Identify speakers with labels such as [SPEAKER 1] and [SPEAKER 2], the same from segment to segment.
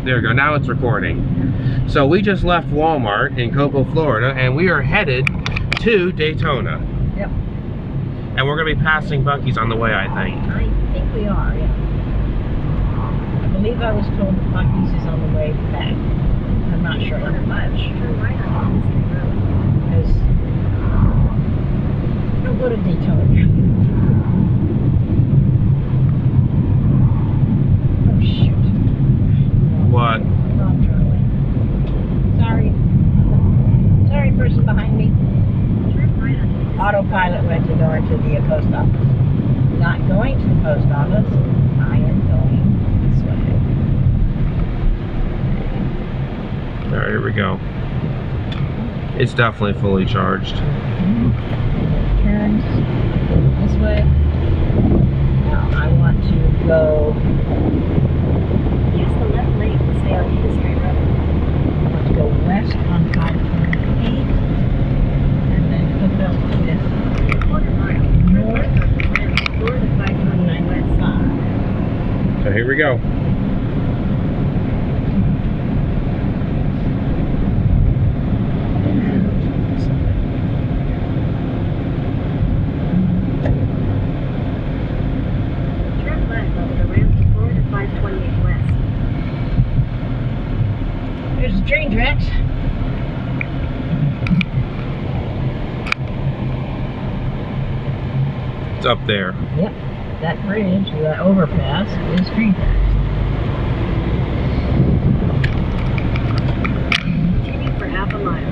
[SPEAKER 1] There we go. Now it's recording. So we just left Walmart in Cocoa, Florida, and we are headed to Daytona.
[SPEAKER 2] Yep.
[SPEAKER 1] And we're going to be passing Buc-ee's on the way, I think.
[SPEAKER 2] I think we are, yeah. I believe I was told that Buc-ee's is on the way back. I'm not sure how much. Because we'll go to Daytona. Oh, shoot.
[SPEAKER 1] What?
[SPEAKER 2] Wrong turn lane. Sorry. Sorry, person behind me. Autopilot went to go into the post office. Not going to the post office. I am going this way.
[SPEAKER 1] Alright, here we go. It's definitely fully charged.
[SPEAKER 2] Turns this way. Now I want to go. Use the left lane to stay on History Road. I want to go west on 528 and then hook up with north to 529 west side.
[SPEAKER 1] So here we go.
[SPEAKER 2] There's the train tracks.
[SPEAKER 1] It's up there.
[SPEAKER 2] Yep. That bridge, that overpass, is train tracks. Continue for half a mile.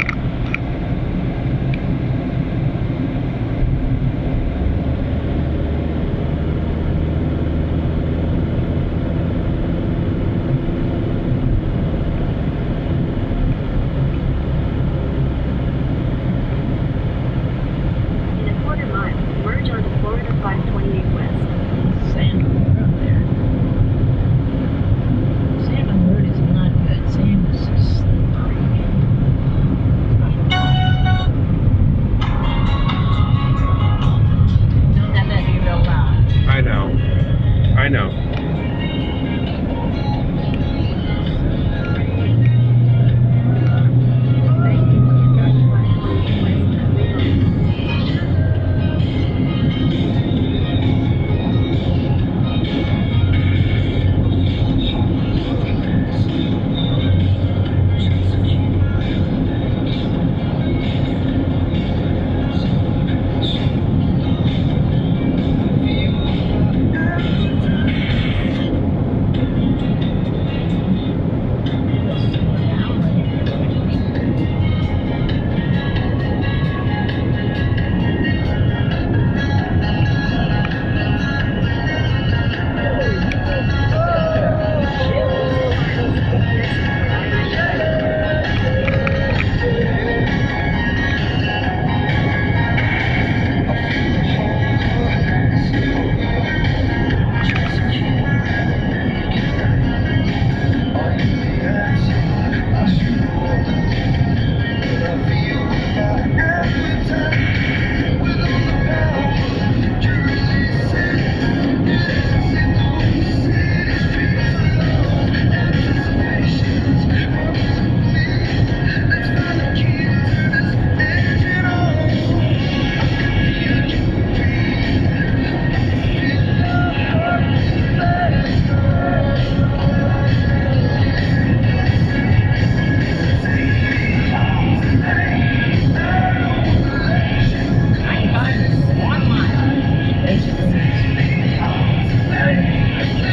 [SPEAKER 1] I know.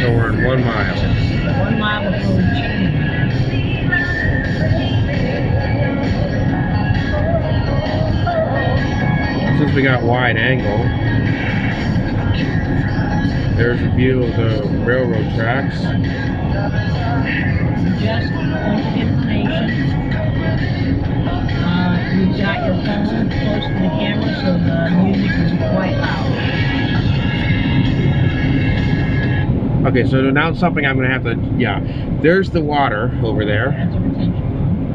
[SPEAKER 1] So we're in 1 mile.
[SPEAKER 2] 1 mile before we change.
[SPEAKER 1] Since we got wide angle, there's a view of the railroad tracks.
[SPEAKER 2] Just point of information. You've got your phone close to the camera, so the music is quite loud.
[SPEAKER 1] Okay, so to announce something, I'm going to have to, yeah. There's the water over there.
[SPEAKER 2] That's a retention pond.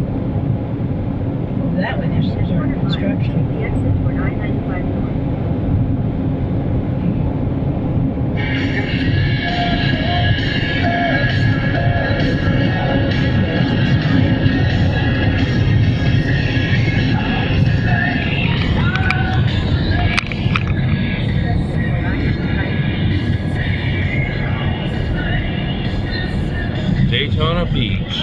[SPEAKER 2] Over that way, there's construction. The exit for 995 north.
[SPEAKER 1] Daytona Beach.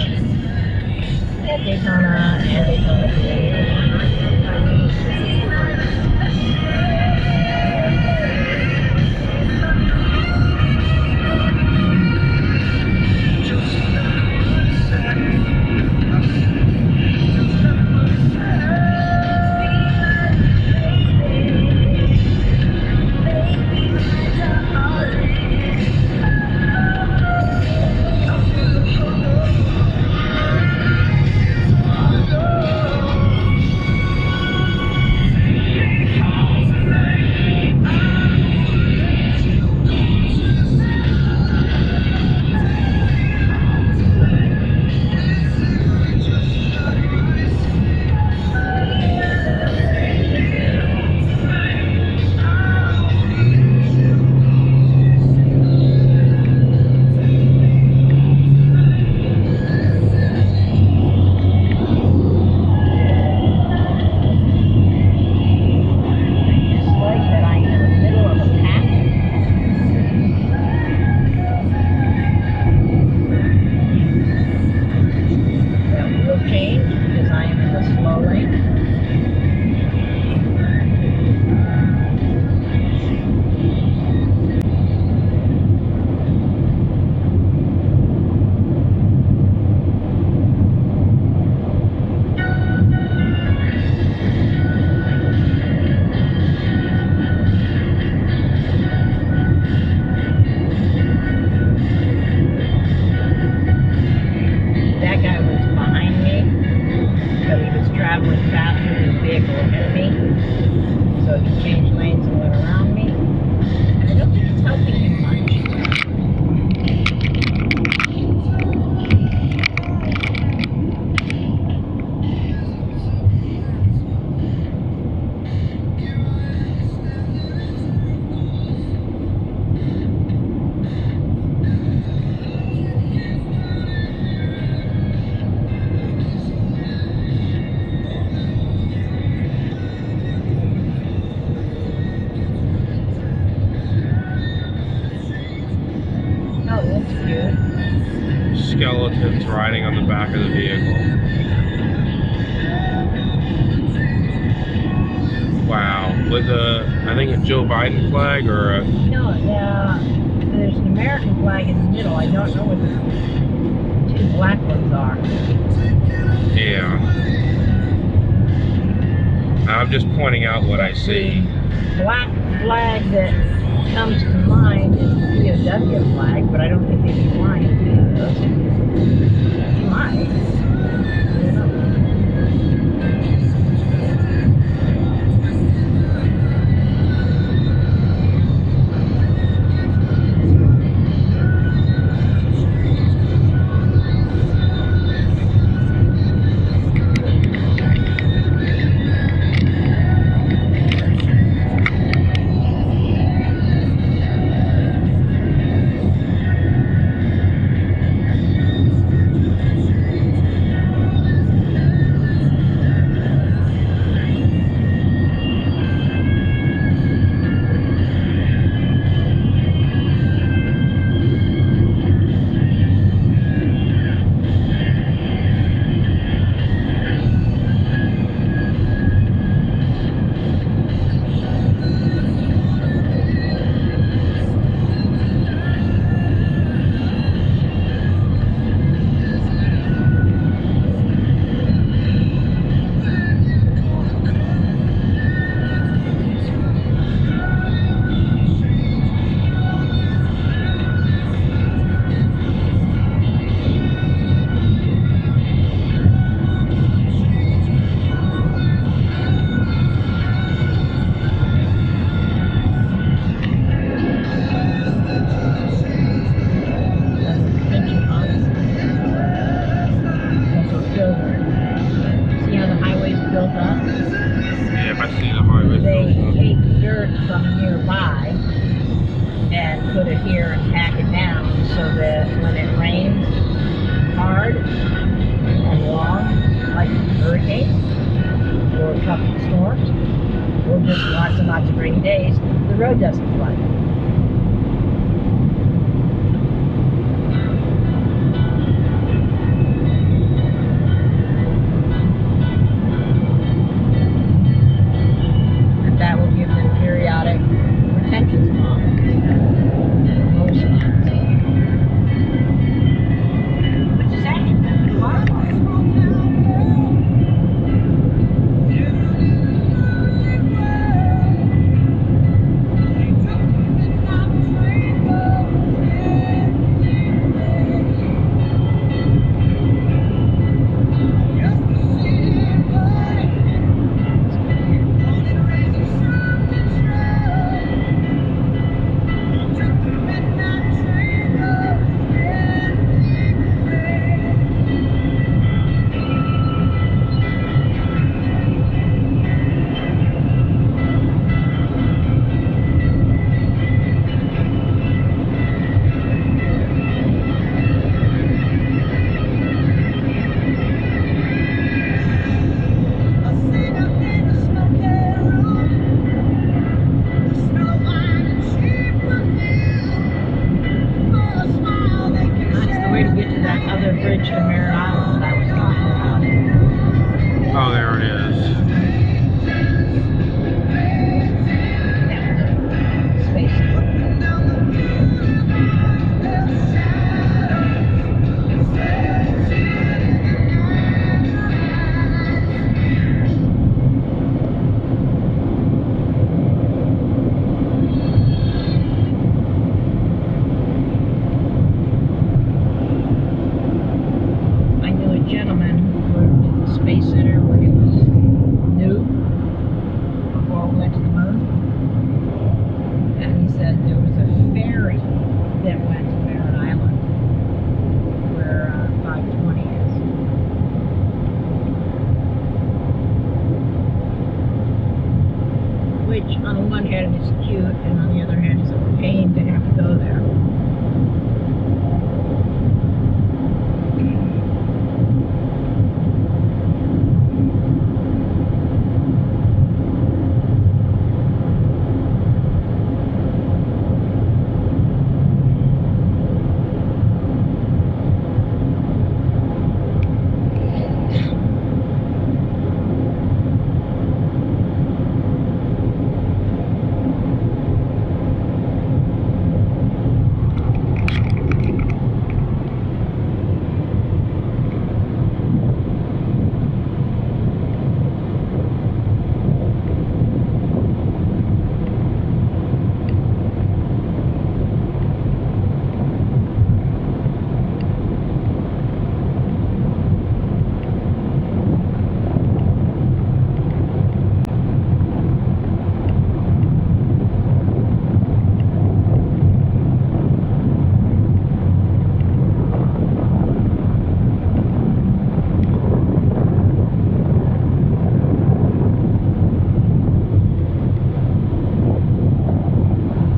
[SPEAKER 2] At Daytona and Daytona
[SPEAKER 1] Skeletons riding on the back of the vehicle. Wow. With I think a Joe Biden flag or a...
[SPEAKER 2] No, there's an American flag in the middle. I don't know what the two black ones are.
[SPEAKER 1] Yeah. I'm just pointing out what I see.
[SPEAKER 2] The black flag that comes to mind is the POW flag, but I don't think they'd be flying either of those. You might. I don't know. Put it here and pack it down so that when it rains hard and long, like hurricanes or tropical storms, or just lots and lots of rainy days, the road doesn't flood. bridge to Merritt Island that I was talking about.
[SPEAKER 1] Oh, there it is.
[SPEAKER 2] Space. I knew a gentleman who worked at the Space Center when it was new, before we went to the moon. And he said there was a ferry that went to Merritt Island, where 520 is. Which, on the one hand, is cute, and on the other hand, is a pain to have to go there.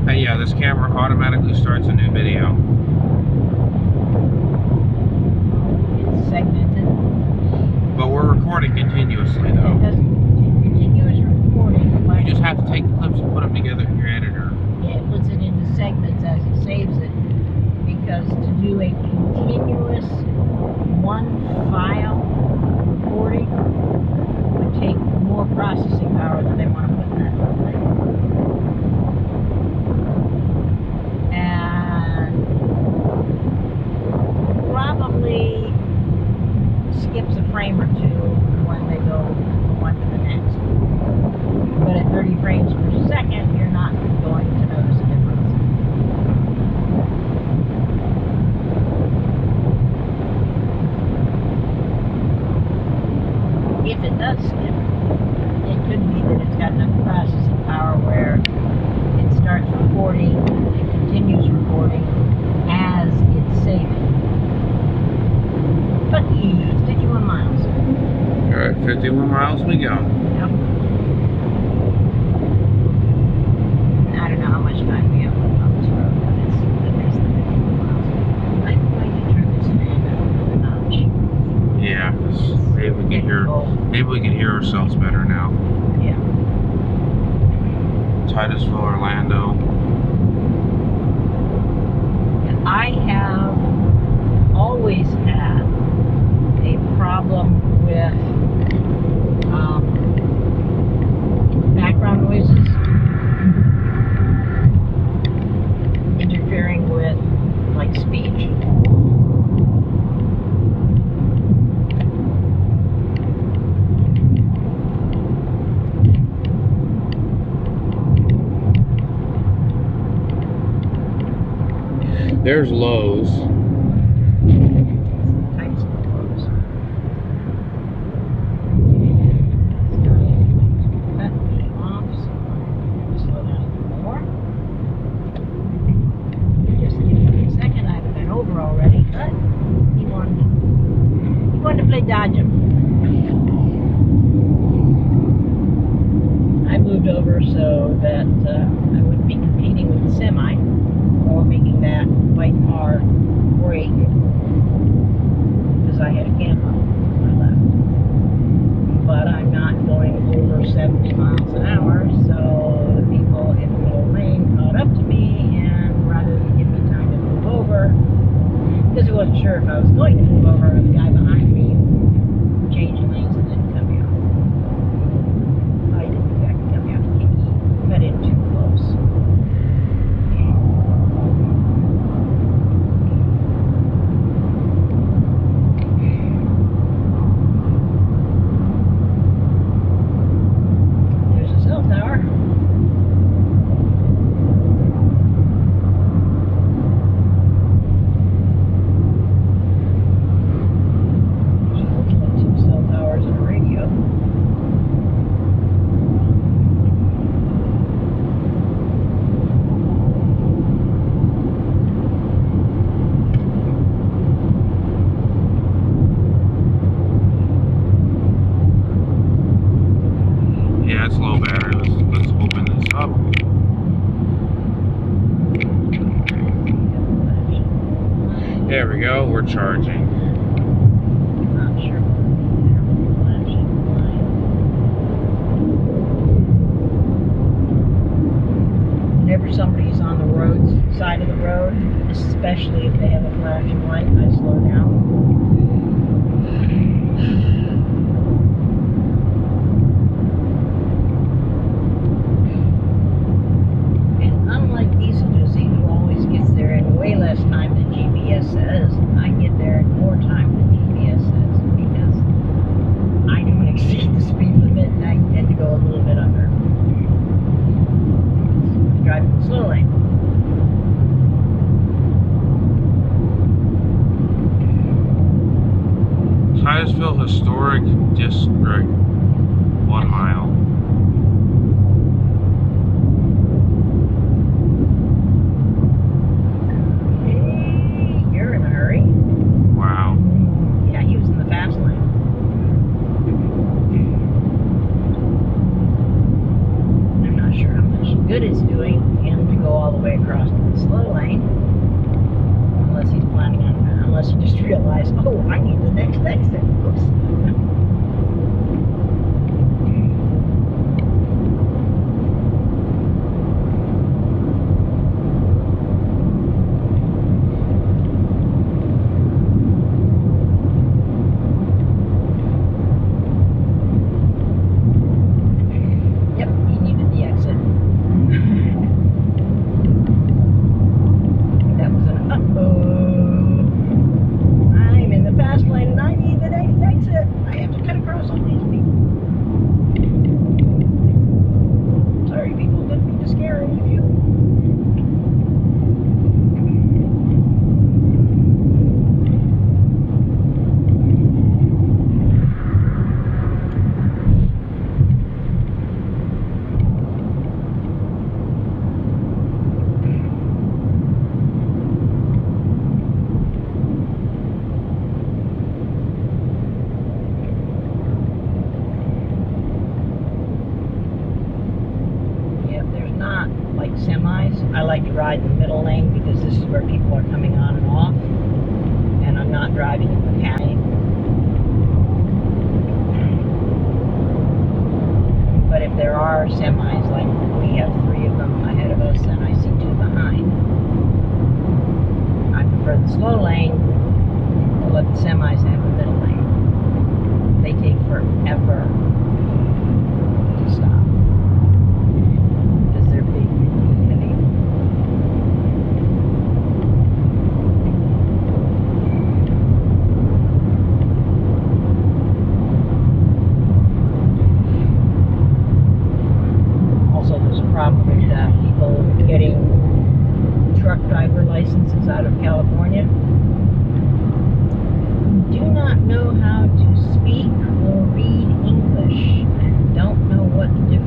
[SPEAKER 1] And yeah, this camera automatically starts a new video.
[SPEAKER 2] It's segmented.
[SPEAKER 1] But we're recording continuously
[SPEAKER 2] It
[SPEAKER 1] though.
[SPEAKER 2] has continuous recording.
[SPEAKER 1] You just have to take the clips and put them together in your editor.
[SPEAKER 2] Yeah, it puts it into segments as it saves it. Because to do a continuous one file recording would take more processing power than they want to put in that whole thing. And probably skips a frame or two when they go from one to the next. But at 30 frames per second, you're not going to notice a difference. If it does skip, it could be that it's got enough processing power where it starts recording and continues recording as it's saving. But he's 51 miles.
[SPEAKER 1] Alright, 51 miles we go.
[SPEAKER 2] Yep. I don't know how much time we have left on this road, but it's at least 51 miles. I'm going to turn this fan up a notch.
[SPEAKER 1] Yeah, 'cause maybe we can hear ourselves better now.
[SPEAKER 2] Yeah.
[SPEAKER 1] Titusville, Orlando.
[SPEAKER 2] And I have always had a problem with background noises interfering with like speech.
[SPEAKER 1] There's Lowe's.
[SPEAKER 2] Dodge him. I moved over so that I wouldn't be competing with the semi or making that white car brake because I had a camera when I left. But I'm not going over 70 miles an hour, so the people in the middle lane caught up to me, and rather than give me time to move over, because I wasn't sure if I was going to move over,
[SPEAKER 1] overcharging.
[SPEAKER 2] Not sure. Flashing light. Whenever somebody's on the side of the road, especially if they have a flashing light, I slow down. And unlike diesel Josie, who always gets there in way less time than GPS says, I get there in more time than GPS says because I don't exceed the speed limit and I tend to go a little bit under. Driving the slow lane.
[SPEAKER 1] Titusville Historic District, 1 mile.
[SPEAKER 2] Hey, you're in a hurry.
[SPEAKER 1] Wow.
[SPEAKER 2] Yeah, he was in the fast lane. I'm not sure how much good it's doing him to go all the way across to the slow lane. Unless he's planning on, unless he just realized, oh, I need the next exit. Oops. Yep, he needed the exit. That was an uh-oh. I'm in the fast lane and I need the next exit. I have to cut across all these people. Sorry, people, didn't mean to scare any of you. Semis. I like to ride in the middle lane because this is where people are coming on and off, and I'm not driving in the path lane. But if there are semis, like we have 3 of them ahead of us and I see 2 behind, I prefer the slow lane to let the semis have the middle lane. They take forever to stop. They're big and heavy. Also, there's a problem with people getting truck driver licenses out of California who do not know how to speak or read English and don't know what the difference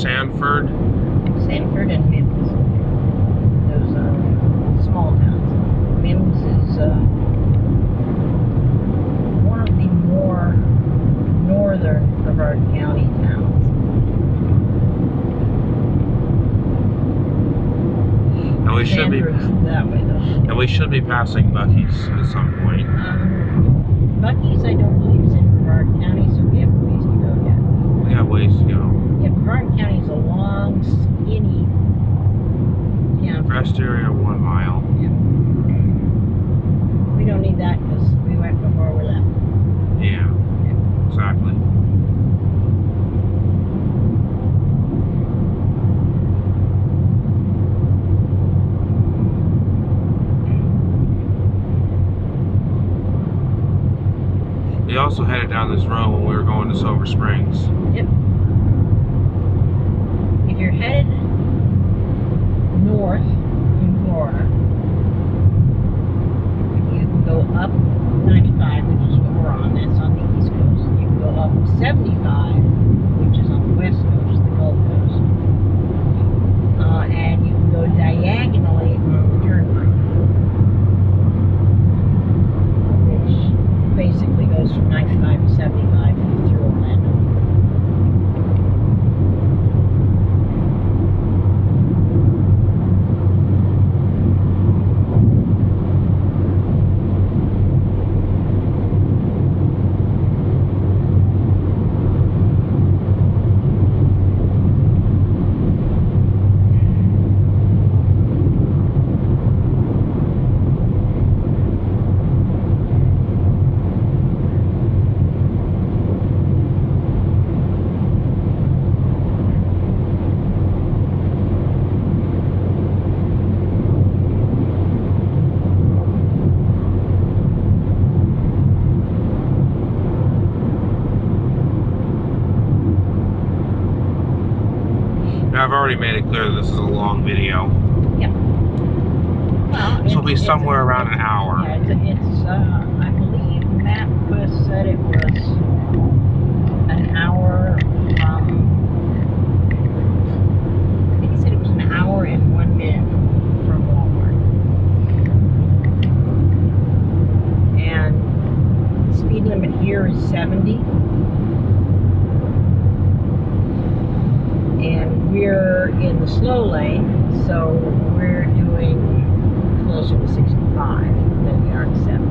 [SPEAKER 1] Sanford.
[SPEAKER 2] Sanford and Mims. Those are small towns. Mims is one of the more northern Brevard County towns.
[SPEAKER 1] And we should be
[SPEAKER 2] that way though.
[SPEAKER 1] And we should be passing Buc-ee's at some point.
[SPEAKER 2] Buc-ee's I don't believe is in Brevard County, so we have a ways to go yet.
[SPEAKER 1] We have ways to go.
[SPEAKER 2] Yeah, Brevard County is a long, skinny town.
[SPEAKER 1] Rest area 1 mile.
[SPEAKER 2] Yeah. We don't need that because we went before we left.
[SPEAKER 1] Yeah, exactly. We also headed down this road when we were going to Silver Springs.
[SPEAKER 2] Yep. If you're headed north in Florida, you can go up 95, which is what we're on. That's on the East Coast. You can go up 75, which is on the West Coast, the Gulf Coast. And you can go diagonally on the turnpike, which basically goes from 95 to 75 through Orlando.
[SPEAKER 1] I've already made it clear that this is a long video.
[SPEAKER 2] Yeah. Well,
[SPEAKER 1] this will be somewhere around an hour.
[SPEAKER 2] Yeah, I believe MapQuest said it was an hour from, I think he said it was an hour and 1 minute from Walmart. And the speed limit here is 70. And we're in the slow lane, so we're doing closer to 65 than we are to 70.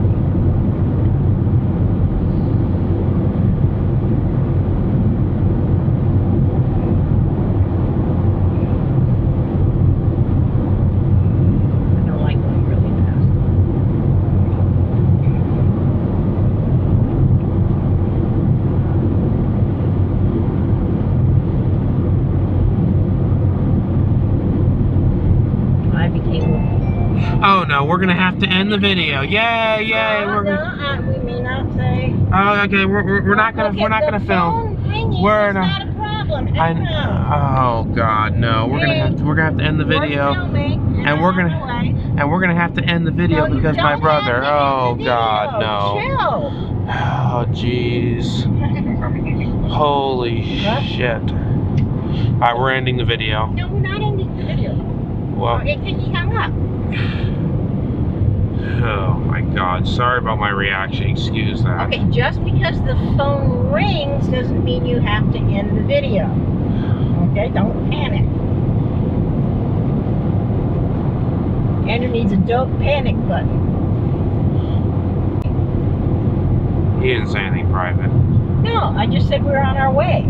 [SPEAKER 2] I don't like going really fast.
[SPEAKER 1] Oh no, we're gonna have to end the video. Yay, yay!
[SPEAKER 2] We may not say.
[SPEAKER 1] Oh, okay. We're not gonna film. We're
[SPEAKER 2] not a problem.
[SPEAKER 1] Oh God, no. We're gonna have to end the video, and we're gonna have to end the video because my brother. Oh God, no.
[SPEAKER 2] Chill.
[SPEAKER 1] Oh jeez. Holy shit. All right, we're ending the video.
[SPEAKER 2] No, we're not ending the video.
[SPEAKER 1] Well.
[SPEAKER 2] He hung up.
[SPEAKER 1] Oh my God, sorry about my reaction, excuse that.
[SPEAKER 2] Okay, just because the phone rings doesn't mean you have to end the video. Okay, don't panic. Andrew needs a don't panic button.
[SPEAKER 1] He didn't say anything private.
[SPEAKER 2] No, I just said we're on our way.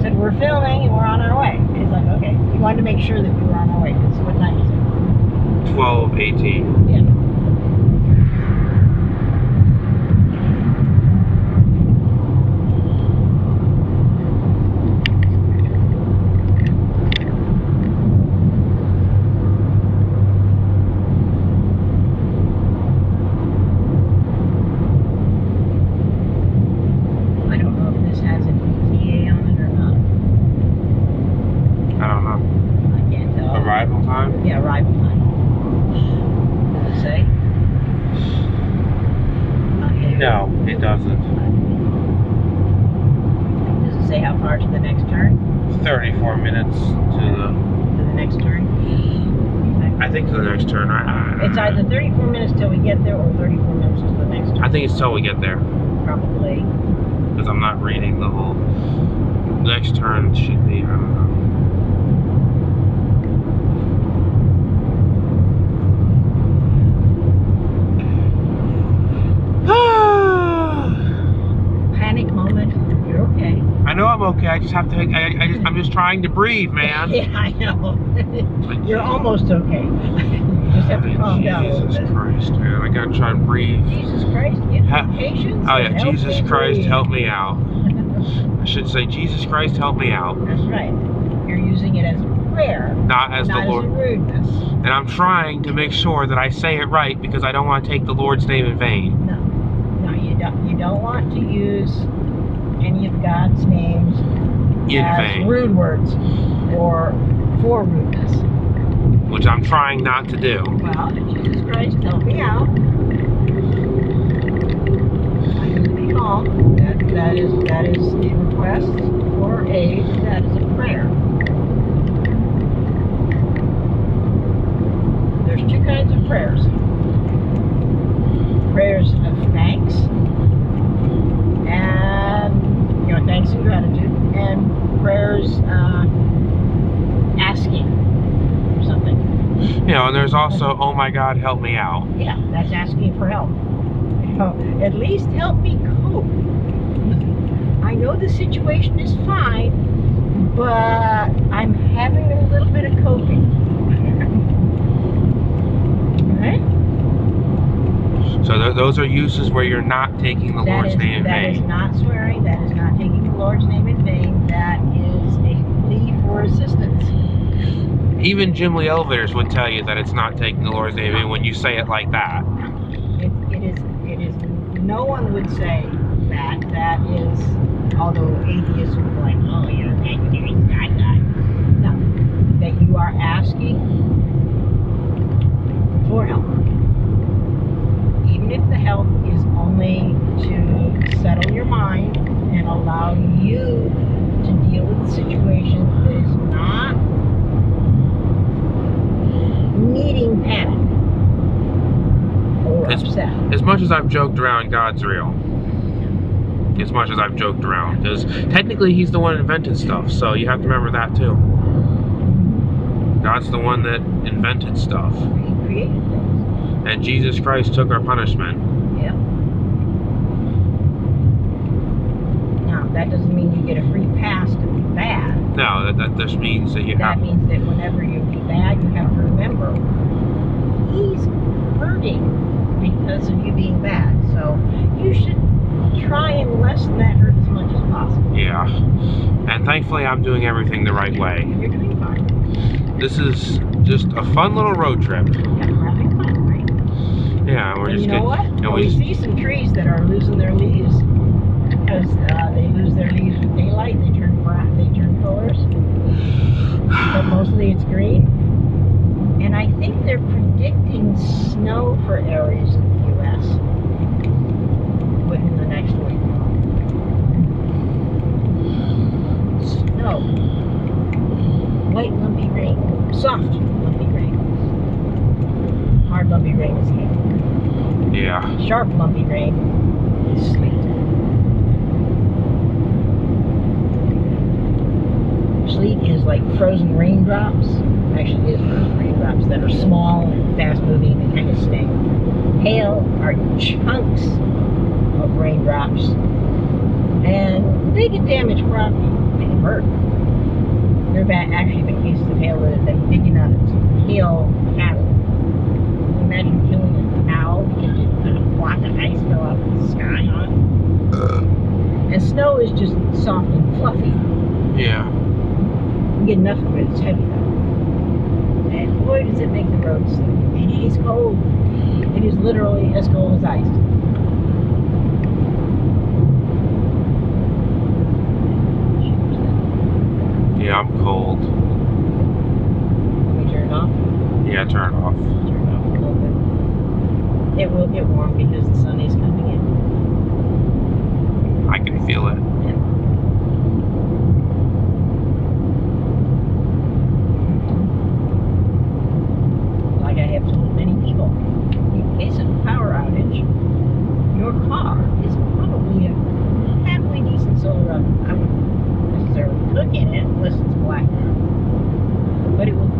[SPEAKER 2] Said we're filming and we're on our way. He's like, okay. He wanted to make sure that we were on our way. So what time is it?
[SPEAKER 1] 12:18.
[SPEAKER 2] Yeah. I don't know if this has an ETA on it or not.
[SPEAKER 1] I don't know.
[SPEAKER 2] I can't tell.
[SPEAKER 1] Arrival time?
[SPEAKER 2] Yeah, arrival time. Does it say?
[SPEAKER 1] No, it doesn't.
[SPEAKER 2] Or to the next turn?
[SPEAKER 1] 34 minutes to
[SPEAKER 2] To the next turn?
[SPEAKER 1] I think to the next turn.
[SPEAKER 2] It's either 34 minutes till we get there or 34 minutes to the next turn.
[SPEAKER 1] I think it's till we get there.
[SPEAKER 2] Probably.
[SPEAKER 1] Because I'm not reading the whole. Next turn should be, I don't know.
[SPEAKER 2] Panic moment. You're okay.
[SPEAKER 1] I know I'm okay. I just have to. I'm just trying to breathe, man.
[SPEAKER 2] Yeah, I know. You're almost okay. You just have to calm down a little bit.
[SPEAKER 1] Jesus Christ, man! I gotta try and breathe.
[SPEAKER 2] Jesus Christ, give me patience.
[SPEAKER 1] Oh yeah, Jesus Christ,
[SPEAKER 2] breathe.
[SPEAKER 1] help me out. I should say, Jesus Christ, help me out.
[SPEAKER 2] That's right. You're using it as a prayer,
[SPEAKER 1] not as the Lord.
[SPEAKER 2] As a rudeness.
[SPEAKER 1] And I'm trying to make sure that I say it right because I don't want to take the Lord's name in vain.
[SPEAKER 2] No, you don't. You don't want to use any of God's names as
[SPEAKER 1] vain.
[SPEAKER 2] Rude words or for rudeness.
[SPEAKER 1] Which I'm trying not to do.
[SPEAKER 2] Well, Jesus Christ, help me out. I need to be calm. That is a request for aid. That is a prayer. There's two kinds of prayers. Prayers of thanks and thanks and gratitude, and prayers asking for something.
[SPEAKER 1] And there's also, oh my God, help me out.
[SPEAKER 2] Yeah, that's asking for help. At least help me cope. I know the situation is fine, but I'm having a little bit of coping. Alright?
[SPEAKER 1] So those are uses where you're not taking the Lord's name in vain.
[SPEAKER 2] That is not swearing. That is not taking the Lord's name in vain. That is a plea for assistance.
[SPEAKER 1] Even Jim Lee Elevators would tell you that it's not taking the Lord's name in vain when you say it like that.
[SPEAKER 2] It is. No one would say that. That is, although atheists would be like, oh, you're doing that. No, that you are asking for help. Even if the help is only to settle your mind and allow you to deal with the situation that is not needing panic or upset.
[SPEAKER 1] As much as I've joked around, God's real. As much as I've joked around. Because technically He's the one who invented stuff, so you have to remember that too. God's the one that invented stuff.
[SPEAKER 2] He created things.
[SPEAKER 1] And Jesus Christ took our punishment.
[SPEAKER 2] Yeah. Now, that doesn't mean you get a free pass to be bad.
[SPEAKER 1] No, that just means that you have...
[SPEAKER 2] That means that whenever you be bad, you have to remember He's hurting because of you being bad. So you should try and lessen that hurt as much as possible.
[SPEAKER 1] Yeah. And thankfully, I'm doing everything the right way.
[SPEAKER 2] You're doing fine.
[SPEAKER 1] This is just a fun little road trip.
[SPEAKER 2] Yeah, we're having fun, right?
[SPEAKER 1] Yeah, we're just
[SPEAKER 2] you know what?
[SPEAKER 1] And
[SPEAKER 2] we see some trees that are losing their leaves because they lose their leaves with daylight. They turn brown. They turn colors. But mostly it's green. And I think they're predicting snow for areas in the U.S. within the next week. Snow. Light lumpy rain. Soft lumpy rain. Hard lumpy rain is hail.
[SPEAKER 1] Yeah.
[SPEAKER 2] Sharp lumpy rain is sleet. Sleet is like frozen raindrops. Actually, it is frozen raindrops that are small and fast moving and kind of sting. Hail are chunks of raindrops, and they can damage property. They can hurt. There have actually been cases of hail that have been big enough to kill cattle. Can you imagine killing a cow because you put a block of ice fell out of the sky on it? And snow is just soft and fluffy.
[SPEAKER 1] Yeah.
[SPEAKER 2] You get enough of it, it's heavy though. And boy, does it make the roads slick. And it is cold. It is literally as cold as ice.
[SPEAKER 1] Yeah, I'm cold.
[SPEAKER 2] We turn off?
[SPEAKER 1] Yeah, turn off.
[SPEAKER 2] Turn off a little bit. It will get warm because the sun is coming in.
[SPEAKER 1] I can feel it.
[SPEAKER 2] Yeah.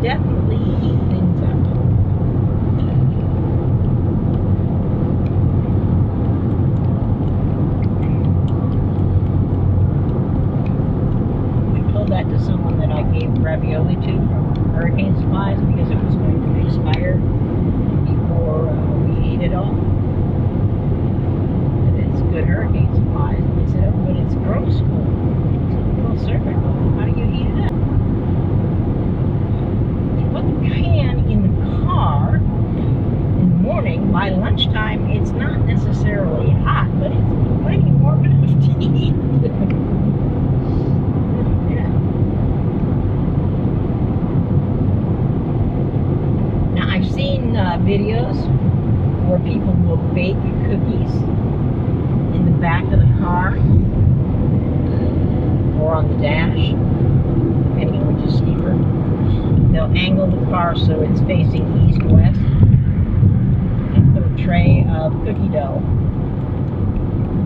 [SPEAKER 2] definitely heat things up. I told that to someone that I gave ravioli to from Hurricane Supplies because it was going to expire before we ate it all. And it's good Hurricane Supplies. And they said, oh, but it's gross food. Well, sir, how do you heat it up? Put the pan in the car in the morning. By lunchtime, it's not necessarily hot, but it's plenty warm enough to eat. Yeah. Now, I've seen videos where people will bake cookies in the back of the car or on the dash, depending on which is steeper. They'll angle the car so it's facing east-west and put a tray of cookie dough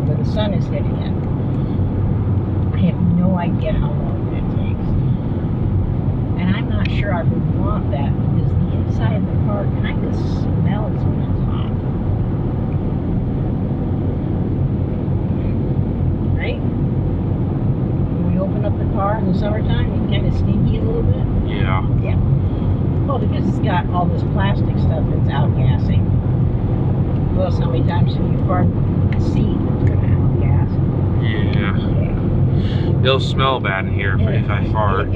[SPEAKER 2] where the sun is hitting it. I have no idea how long that takes. And I'm not sure I would want that because the inside of the car kind of smells when it's hot. Right? When we open up the car in the summertime, it's kind of stinky a little bit.
[SPEAKER 1] Yeah.
[SPEAKER 2] Yeah. Well, because it's got all this plastic stuff that's outgassing. Plus, how many times have you farted the seat that's going to outgas?
[SPEAKER 1] Yeah.
[SPEAKER 2] Yeah.
[SPEAKER 1] It'll smell bad in here if I fart.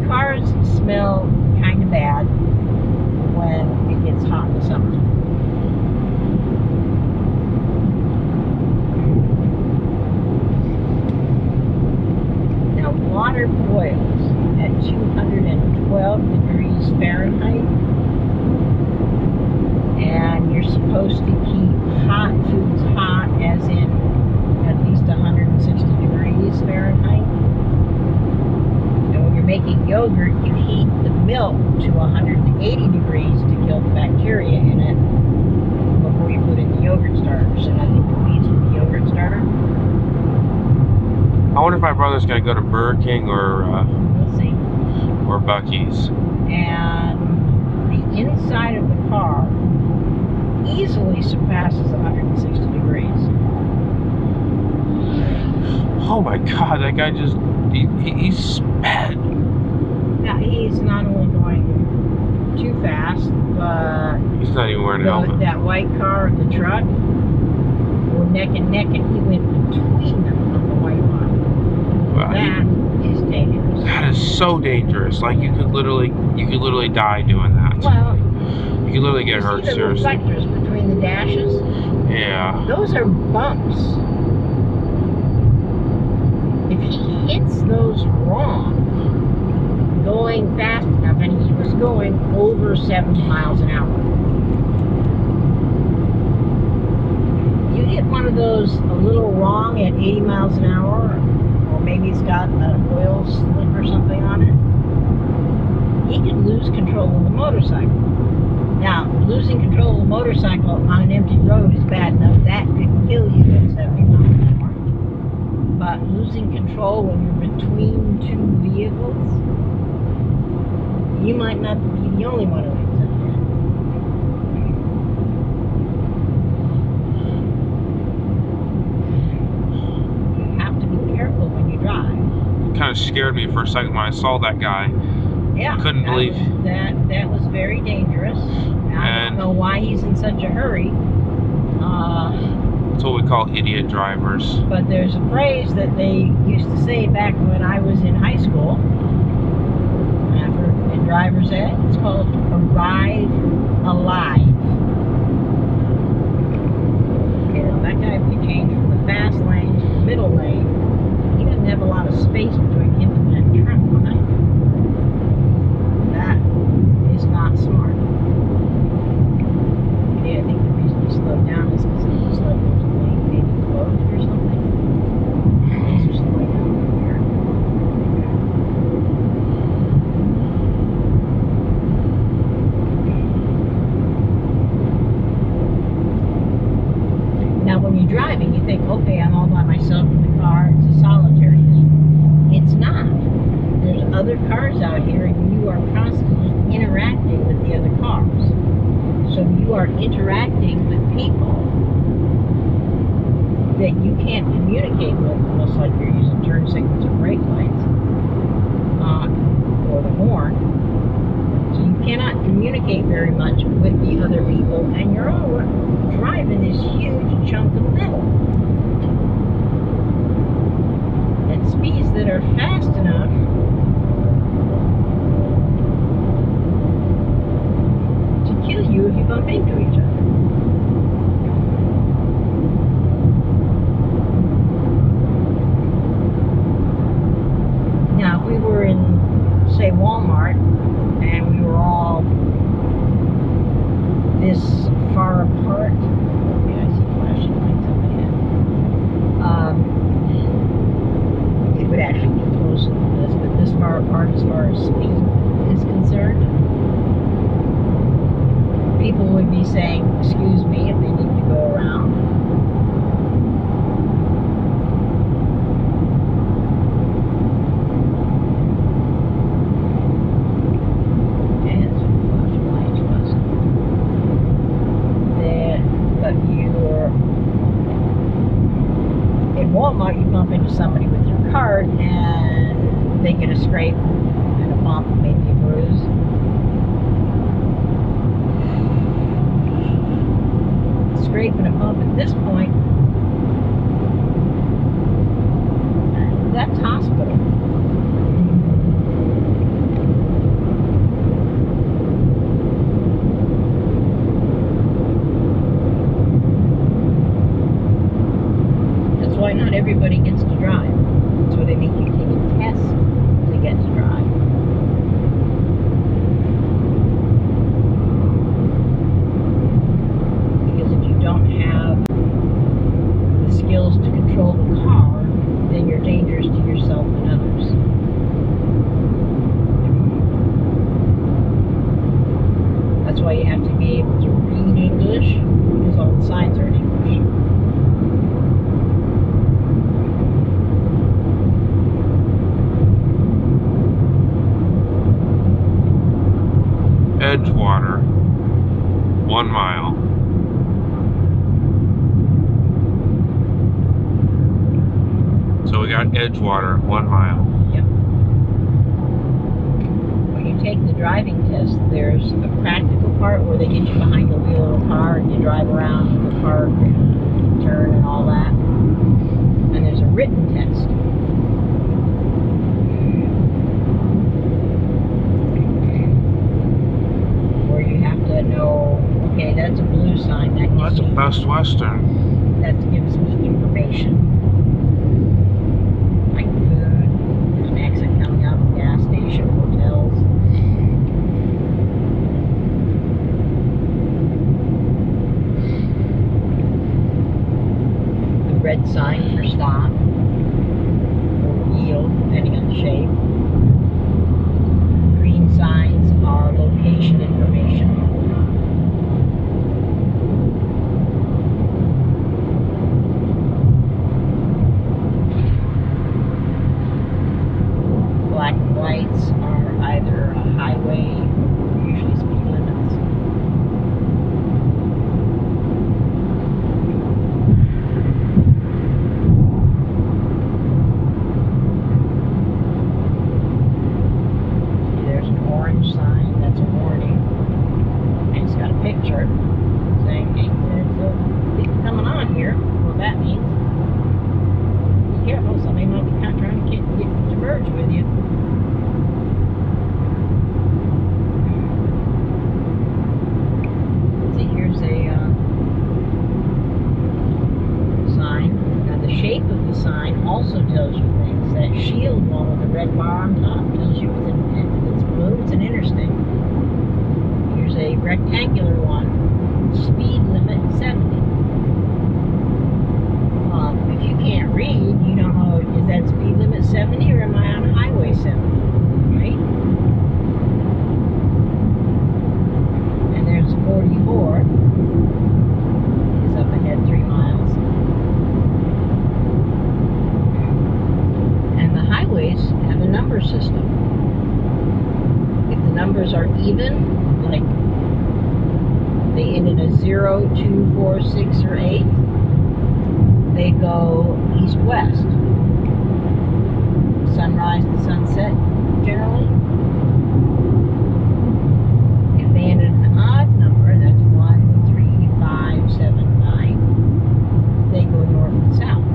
[SPEAKER 2] Cars smell kind of bad when it gets hot in the summer. Now, water boils at 212 degrees Fahrenheit, and you're supposed to keep hot foods hot, as in at least 160 degrees Fahrenheit. And when you're making yogurt, you heat the milk to 180 degrees to kill the bacteria in it before you put in the yogurt starter. So nothing competes with the yogurt starter.
[SPEAKER 1] I wonder if my brother's gonna go to Burger King or
[SPEAKER 2] We'll see.
[SPEAKER 1] or Buc-ee's.
[SPEAKER 2] And the inside of the car easily surpasses 160 degrees.
[SPEAKER 1] Oh my God, that guy just he sped.
[SPEAKER 2] Now, he's not only going too fast, but
[SPEAKER 1] He's not even wearing a helmet.
[SPEAKER 2] that white car and the truck were neck and neck, and he went between them on the white line.
[SPEAKER 1] Well,
[SPEAKER 2] That is dangerous.
[SPEAKER 1] that is so dangerous. Like you could literally die doing that.
[SPEAKER 2] Well,
[SPEAKER 1] You could literally get hurt
[SPEAKER 2] see the
[SPEAKER 1] seriously.
[SPEAKER 2] reflectors between the dashes?
[SPEAKER 1] Yeah.
[SPEAKER 2] Those are bumps. If he hits those wrong, going fast enough, and he was going over 70 miles an hour. You hit one of those a little wrong at 80 miles an hour, or maybe it's got an oil slick or something on it, he could lose control of the motorcycle. Now, losing control of the motorcycle on an empty road is bad enough. That could kill you at 70 miles an hour. But losing control when you're between two vehicles, you might not be the only one who ends up dead. You have to be careful when you drive.
[SPEAKER 1] It kind of scared me for a second when I saw that guy.
[SPEAKER 2] Yeah,
[SPEAKER 1] Couldn't believe
[SPEAKER 2] that was very dangerous. I don't know why he's in such a hurry.
[SPEAKER 1] That's what we call idiot drivers.
[SPEAKER 2] But there's a phrase that they used to say back when I was in high school, in driver's ed. It's called arrive alive. You know, that guy, if we change from the fast lane to the middle lane, he doesn't have a lot of space between him and that truck behind him. That is not smart. Yeah, I think the reason he slowed down is because it looks like there's a lane maybe closed or something. These are slowing down over here. Now, when you're driving, you think, okay, cars out here, and you are constantly interacting with the other cars. So you are interacting with people that you can't communicate with unless like you're using turn signals or brake lights or the horn. So you cannot communicate very much with the other people, and you're all driving this huge chunk of metal at speeds that are fast enough to kill you if you bump into each other. Now, if we were in, say, Walmart, and we were all this far apart, yeah, I see flashing lights up ahead. It would actually be closer than this, but this far apart as far as speed is concerned, people would be saying, excuse me, if they need to go around. Walmart, you bump into somebody with your card and they get a scrape and a bump, maybe a bruise. A scrape and a bump at this point, that's hospital. Not everybody gets to drive. That's why they make you take a test to get to drive. Because if you don't have the skills to control the car, then you're dangerous to yourself and others. That's why you have to be able to read English, because all the signs are in English.
[SPEAKER 1] Edgewater, 1 mile. So we got Edgewater, 1 mile.
[SPEAKER 2] Yep. When you take the driving test, there's a practical part where they get you behind the wheel of a car and you drive around in the park and turn and all that. And there's a written test. Know, okay, that's a blue sign. That gives
[SPEAKER 1] That's a Best Western.
[SPEAKER 2] That gives me information. Like food, there's an exit coming up, gas station, hotels. The red sign for stop or yield, depending on the shape. Green signs are location information. Lights are either a highway, usually speed limits. See, there's an orange sign, that's a warning. And it's got a picture saying, hey, there's a thing coming on here. Well, that means be careful, somebody might be trying to get to merge with you. Shape of the sign also tells you things. That shield one with the red bar on top tells you it's blue, it's an interstate. Here's a rectangular one, speed limit 70. If you can't read, you don't know, is that speed limit 70 or am I on Highway 70, right? And there's 44. Is up ahead 3 miles. And the highways have a number system. numbers are even, like they end in a 0, 2, 4, 6, or 8, they go east-west. Sunrise to sunset, generally. If they end in an odd number, that's 1, 3, 5, 7, 9, they go north and south.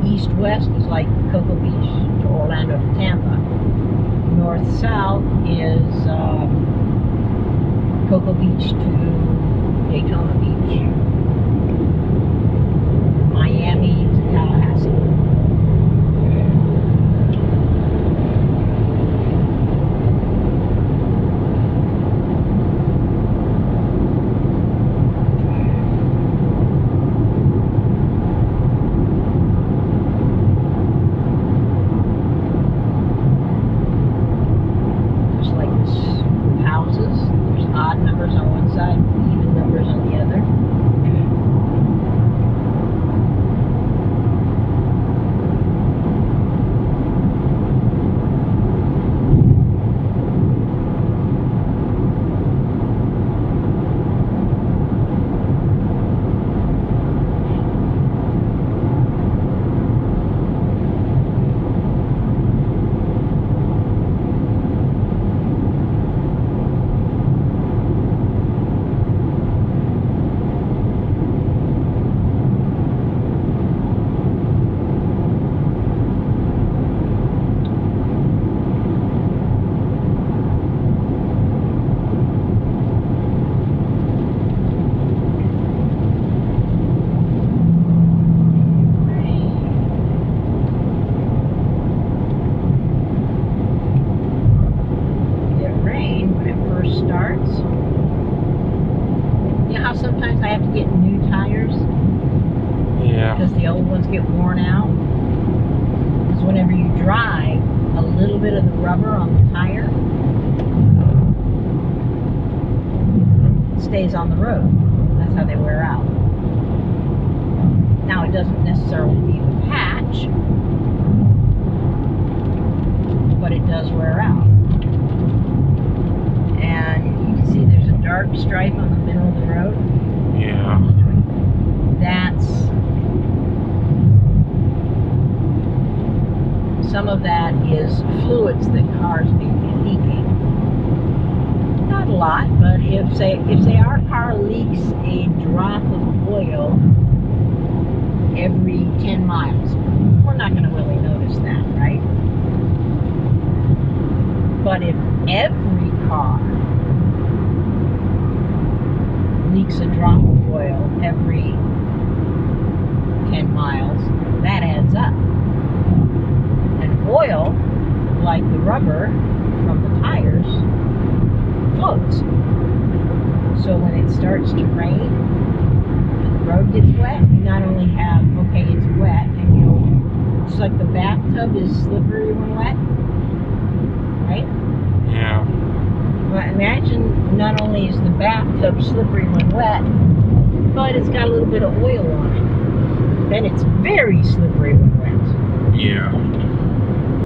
[SPEAKER 2] East-west is like Cocoa Beach to Orlando to Tampa. North-south is Cocoa Beach to Daytona Beach. Miami to Tallahassee. Sometimes I have to get new tires.
[SPEAKER 1] Yeah.
[SPEAKER 2] Because the old ones get worn out. Because whenever you drive, a little bit of the rubber on the tire stays on the road. That's how they wear out. Now, it doesn't necessarily leave a patch, but it does wear out. And you can see there's a dark stripe on the middle of the road.
[SPEAKER 1] Yeah.
[SPEAKER 2] That's, some of that is fluids that cars may be leaking. Not a lot, but if say our car leaks a drop of oil every 10 miles, we're not going to really notice that, right? But if every car leaks a drop of oil every 10 miles, that adds up. And oil, like the rubber from the tires, floats. So when it starts to rain and the road gets wet, you not only have, okay, it's wet, and it's like the bathtub is slippery when wet, right?
[SPEAKER 1] Yeah.
[SPEAKER 2] Well, imagine not only is the bathtub slippery when wet, but it's got a little bit of oil on it. Then it's very slippery when wet.
[SPEAKER 1] Yeah.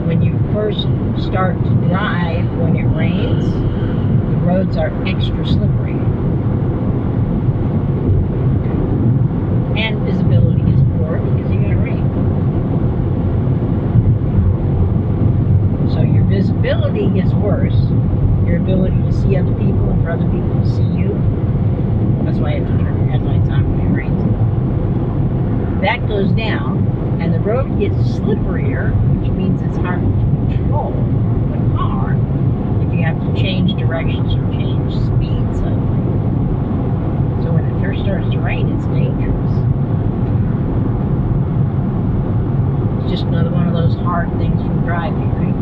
[SPEAKER 2] When you first start to drive, when it rains, the roads are extra slippery. And visibility is poor because you got rain. So your visibility gets worse. Your ability to see other people and for other people to see you. That's why you have to turn your headlights on when it rains. That goes down, and the road gets slipperier, which means it's hard to control the car if you have to change directions or change speed suddenly. So when it first starts to rain, it's dangerous. It's just another one of those hard things from driving, right?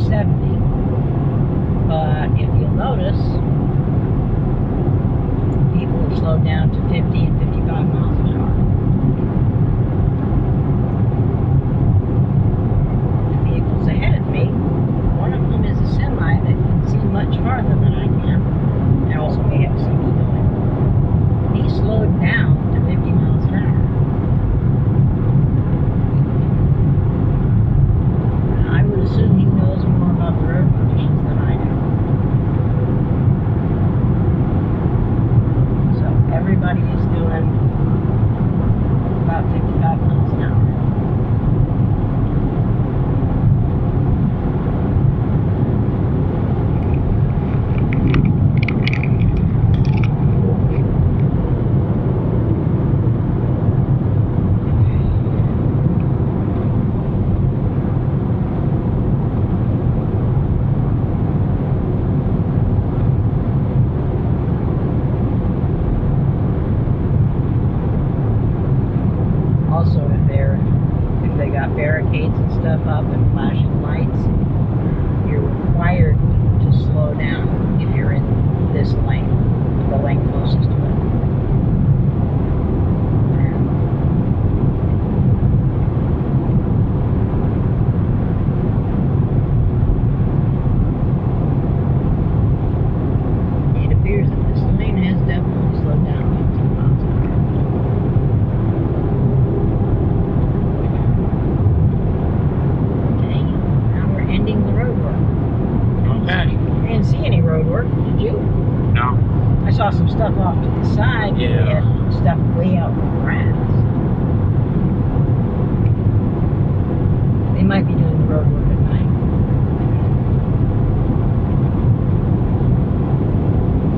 [SPEAKER 2] 70. But if you'll notice, people have slowed down to 50 and 55 miles an hour. The vehicles ahead of me, one of them is a semi that can see much farther than I can, and also may have some going. He slowed down to 50 miles an hour. I would assume he knows more about the road conditions than I do. So everybody is doing about 55 miles an hour. Also, if they got barricades and stuff up and flashing lights, you're required to slow down if you're in this lane, the lane closest to it. It appears that this lane has definitely slowed down 15 miles an hour. Ending the road work.
[SPEAKER 1] Okay.
[SPEAKER 2] I didn't see any road work, did you?
[SPEAKER 1] No.
[SPEAKER 2] I saw some stuff off to the side.
[SPEAKER 1] Yeah.
[SPEAKER 2] We had stuff way out in the grass. They might be doing the road work at night.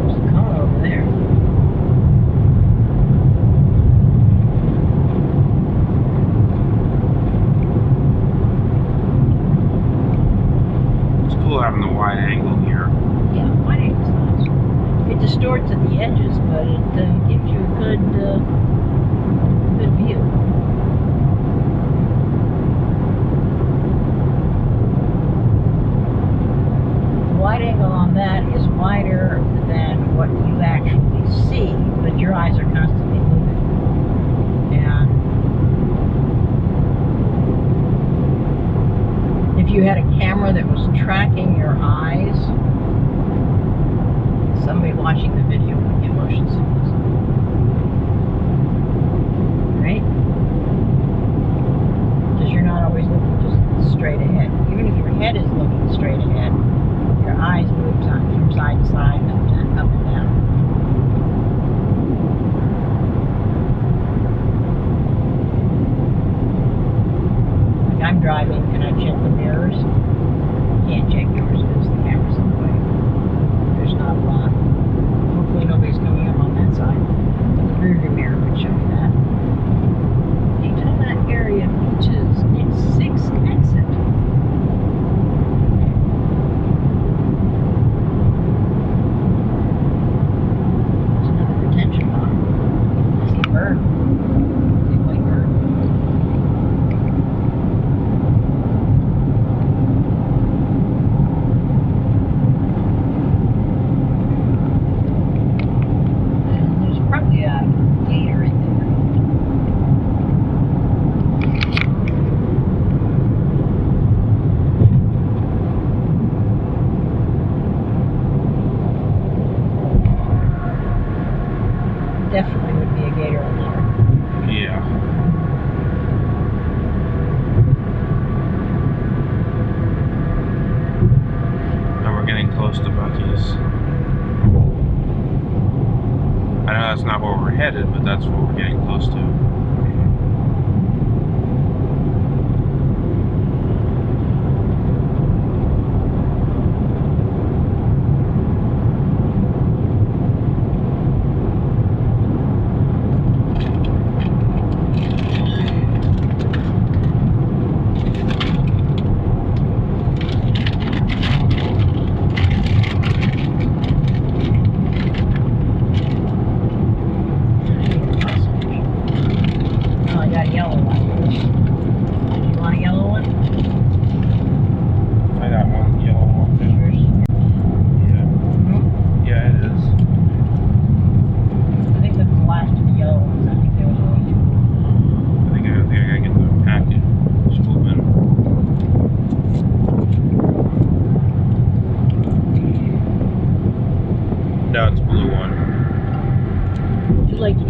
[SPEAKER 2] There's a cone over there.
[SPEAKER 1] Having the wide angle here.
[SPEAKER 2] Yeah, wide angle's nice. It distorts at the edges, but it gives you a good view. The wide angle on that is wider than what you actually see, but your eyes are constantly moving. And if you had a camera that was tracking your eyes, somebody watching the video would get motion sickness. Right? Because you're not always looking just straight ahead. Even if your head is looking straight ahead, your eyes move from side to side and up and down. I'm driving and I check the mirrors. Can't check yours because the camera's in the way. There's not a lot. Hopefully nobody's coming up on that side. But the rear view mirror would show you that. Daytona area beaches next 6th exit. There's another retention pond. I see a bird. Big white bird. Definitely would be a gator on there.
[SPEAKER 1] Yeah. Now we're getting close to Buc-ee's. I know that's not where we're headed, but that's what we're getting close to.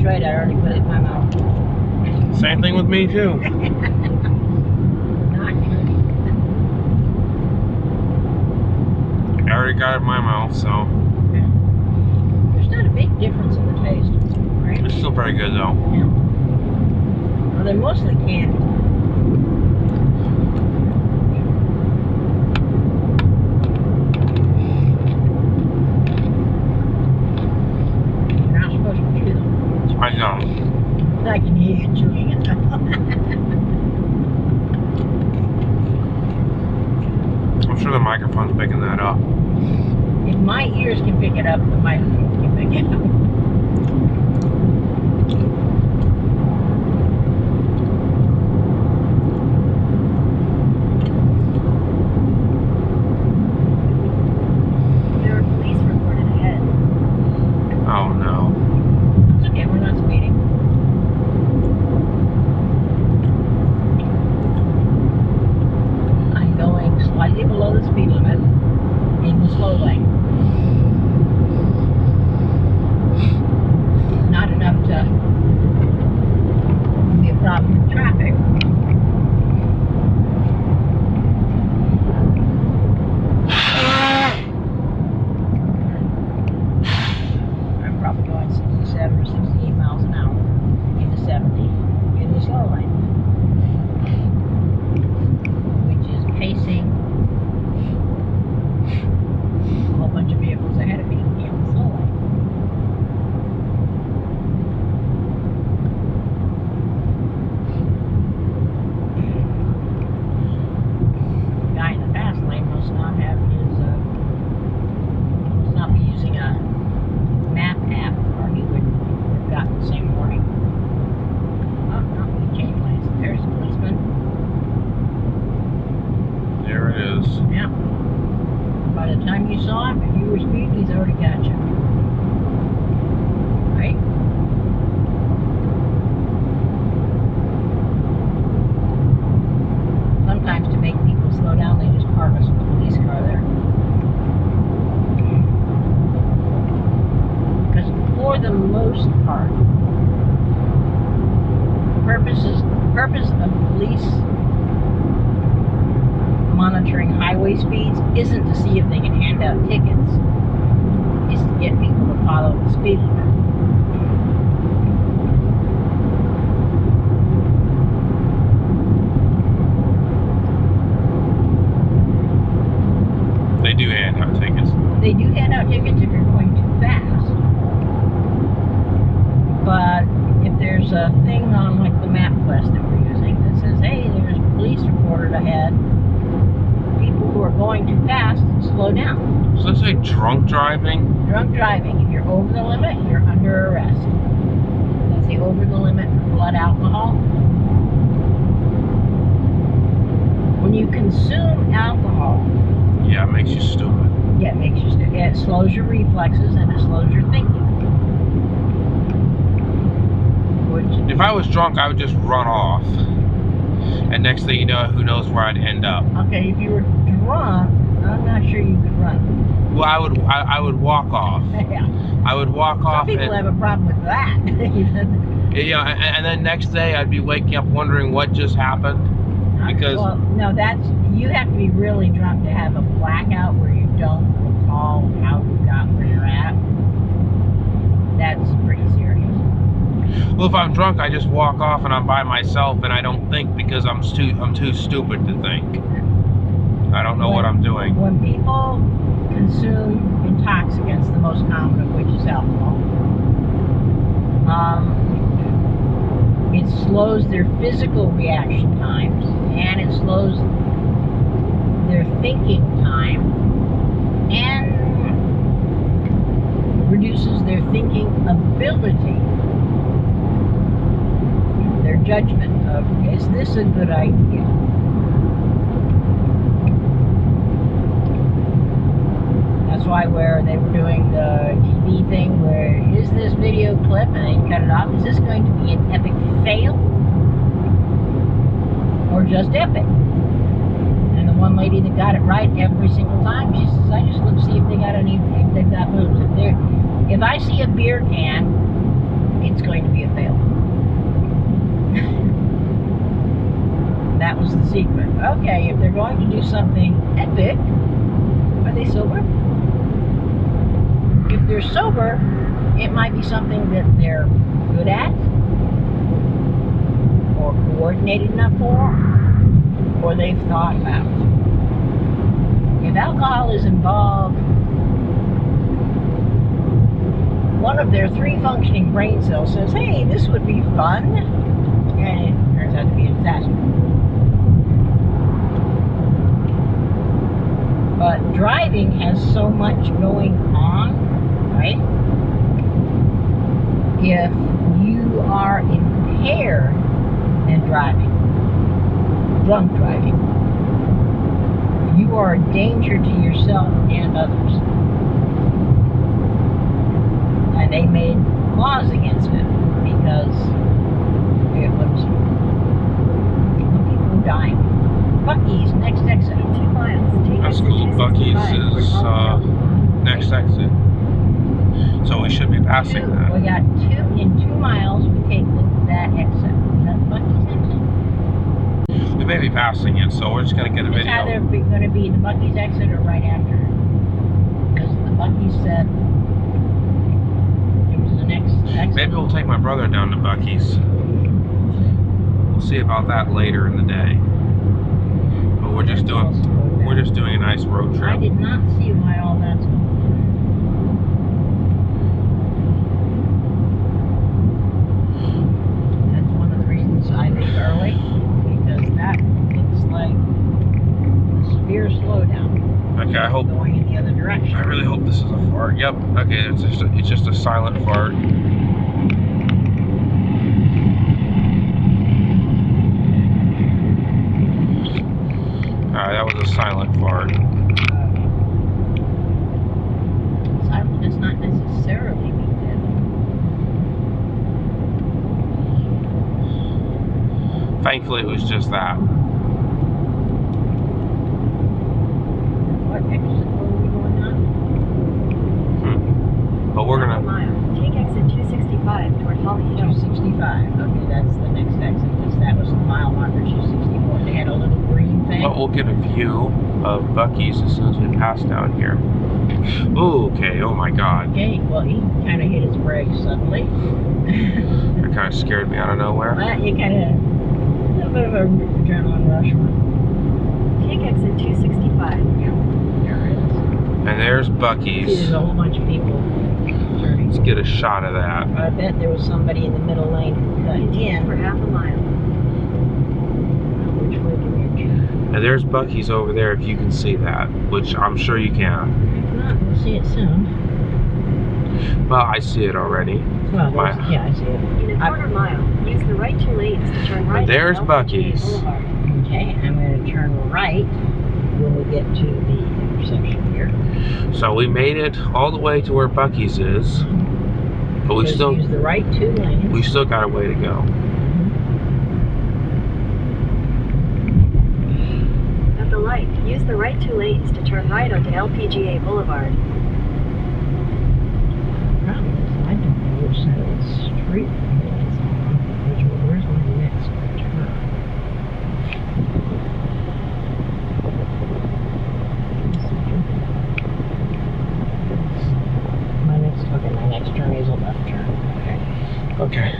[SPEAKER 2] right. I already put it in my mouth.
[SPEAKER 1] Same thing with me too.
[SPEAKER 2] Not good.
[SPEAKER 1] I already got it in my mouth, so
[SPEAKER 2] There's not a big difference in the taste, right?
[SPEAKER 1] it's still very good though.
[SPEAKER 2] Yeah. Well, they're mostly candy. You're not supposed to chew them.
[SPEAKER 1] I know.
[SPEAKER 2] I can hear you chewing it.
[SPEAKER 1] I'm sure the microphone's picking that up.
[SPEAKER 2] If my ears can pick it up, the microphone can pick it up. There are police reported ahead.
[SPEAKER 1] Oh no.
[SPEAKER 2] It's okay, we're not speeding. I'm going slightly below the speed limit in the slow lane. Not enough to be a problem with traffic. I'm probably going 67 or 68 miles an hour into 70 in the slow lane, which is pacing a whole bunch of vehicles ahead of me in the slow lane. The guy in the fast lane must not have must not be using a map app, or he would have gotten the same warning. Oh, no, he changed lanes. There's a policeman.
[SPEAKER 1] There it is.
[SPEAKER 2] Yeah. By the time you saw him, if you were speeding, he's already got you. Right? Sometimes to make people slow down, they just park a police car there. Because for the most part, the purpose of police monitoring highway speeds isn't to see if they can hand out tickets. It's to get people to follow the speed limit.
[SPEAKER 1] They do hand out tickets.
[SPEAKER 2] They do hand out tickets if you're going too fast. But if there's a thing on like the MapQuest that we're using that says, hey, there's police reported ahead, people who are going too fast, slow down.
[SPEAKER 1] So let's say drunk driving.
[SPEAKER 2] Drunk driving, if you're over the limit, you're under arrest. That's the over the limit for blood alcohol. When you consume alcohol,
[SPEAKER 1] Yeah, it makes you stupid.
[SPEAKER 2] yeah, it makes you stupid. Yeah, it slows your reflexes and it slows your thinking. Which,
[SPEAKER 1] If I was drunk, I would just run off. And next thing you know, who knows where I'd end up.
[SPEAKER 2] okay, if you were drunk, I'm not sure you could run.
[SPEAKER 1] Well, I would walk off.
[SPEAKER 2] Yeah.
[SPEAKER 1] I would walk
[SPEAKER 2] Some
[SPEAKER 1] off.
[SPEAKER 2] people have a problem with that.
[SPEAKER 1] Yeah, and then next day I'd be waking up wondering what just happened. Because
[SPEAKER 2] well, no, you have to be really drunk to have a blackout where you don't recall how you got where you're at. That's pretty serious.
[SPEAKER 1] well, if I'm drunk, I just walk off and I'm by myself and I don't think because I'm too stupid to think. I don't know what I'm doing.
[SPEAKER 2] When people consume intoxicants, the most common of which is alcohol, it slows their physical reaction times and it slows their thinking time and reduces their thinking ability, their judgment of, is this a good idea? That's why where they were doing the TV thing where, is this video clip, and they cut it off, is this going to be an epic fail? Or just epic? And the one lady that got it right every single time, she says, I just look to see if they've got moves. If I see a beer can, it's going to be a they sober? If they're sober, it might be something that they're good at, or coordinated enough for, or they've thought about. If alcohol is involved, one of their 3 functioning brain cells says, hey, this would be fun, and it turns out to be a disaster. But driving has so much going on, right? If you are impaired in driving, drunk driving, you are a danger to yourself and others. And they made laws against it because it was people dying. Buc-ee's next exit.
[SPEAKER 3] 2 miles. Take
[SPEAKER 1] That's
[SPEAKER 3] exit
[SPEAKER 1] cool.
[SPEAKER 3] 265
[SPEAKER 1] Buc-ee's
[SPEAKER 3] for
[SPEAKER 1] is
[SPEAKER 3] Colorado.
[SPEAKER 1] next exit. So we should be passing
[SPEAKER 2] We
[SPEAKER 1] that.
[SPEAKER 2] got 2 in 2 miles. We take that exit. Is that Buc-ee's exit?
[SPEAKER 1] We may be passing it, so we're just gonna get a
[SPEAKER 2] It's
[SPEAKER 1] video.
[SPEAKER 2] either going to be the Buc-ee's exit or right after. Because the Buc-ee's said it was the next exit.
[SPEAKER 1] Maybe we'll take my brother down to Buc-ee's. We'll see about that later in the day. But we're just doing a nice road
[SPEAKER 2] I
[SPEAKER 1] trip.
[SPEAKER 2] did not see why all that's going on. That's one of the reasons I leave early, because that looks like a severe slowdown.
[SPEAKER 1] Okay, I hope.
[SPEAKER 2] Going in the other direction.
[SPEAKER 1] I really hope this is a fart. Yep. Okay, it's just a silent fart. Alright, that was a silent fart.
[SPEAKER 2] Silent does not necessarily mean dead.
[SPEAKER 1] Thankfully, it was just that.
[SPEAKER 2] What exit were we going on?
[SPEAKER 1] But we're
[SPEAKER 3] 1
[SPEAKER 1] gonna.
[SPEAKER 3] mile. Take exit 265 toward Holly Hill.
[SPEAKER 2] 265. Okay, that's the next exit. Because that was the mile marker 264. They had a little green thing.
[SPEAKER 1] But we'll get a view of Buc-ee's as soon as we pass down here. Ooh, okay. Oh my God.
[SPEAKER 2] Okay, well, he kind of hit his brakes suddenly.
[SPEAKER 1] That kind of scared me out of nowhere.
[SPEAKER 2] Well, you kind of, a little bit of a adrenaline rush.
[SPEAKER 3] Take exit 265.
[SPEAKER 2] Yeah, there it is.
[SPEAKER 1] And there's
[SPEAKER 2] See,
[SPEAKER 1] Buc-ee's.
[SPEAKER 2] there's a whole bunch of people turning.
[SPEAKER 1] Let's get a shot of that.
[SPEAKER 2] I bet there was somebody in the middle lane who cut
[SPEAKER 3] For
[SPEAKER 2] in.
[SPEAKER 3] half a mile.
[SPEAKER 2] Which way do we turn?
[SPEAKER 1] And there's Buc-ee's over there if you can see that, which I'm sure you can.
[SPEAKER 2] If not, we'll see it soon.
[SPEAKER 1] Well, I see it already.
[SPEAKER 2] Well, yeah, I see it.
[SPEAKER 3] In a quarter mile, use the right 2 lanes to turn right.
[SPEAKER 1] And there's
[SPEAKER 3] onto LPGA
[SPEAKER 1] Buc-ee's.
[SPEAKER 3] Boulevard.
[SPEAKER 2] Okay, I'm going to turn right when we get to the intersection here.
[SPEAKER 1] So we made it all the way to where Buc-ee's is, but we
[SPEAKER 2] Just
[SPEAKER 1] still
[SPEAKER 2] use the right 2 lanes.
[SPEAKER 1] got a way to go.
[SPEAKER 3] At the light, use the right 2 lanes to turn right onto LPGA Boulevard.
[SPEAKER 2] Problem is, I don't know which side of the street it is on. Where's my next turn? My next turn is a left turn. Okay.
[SPEAKER 1] Okay.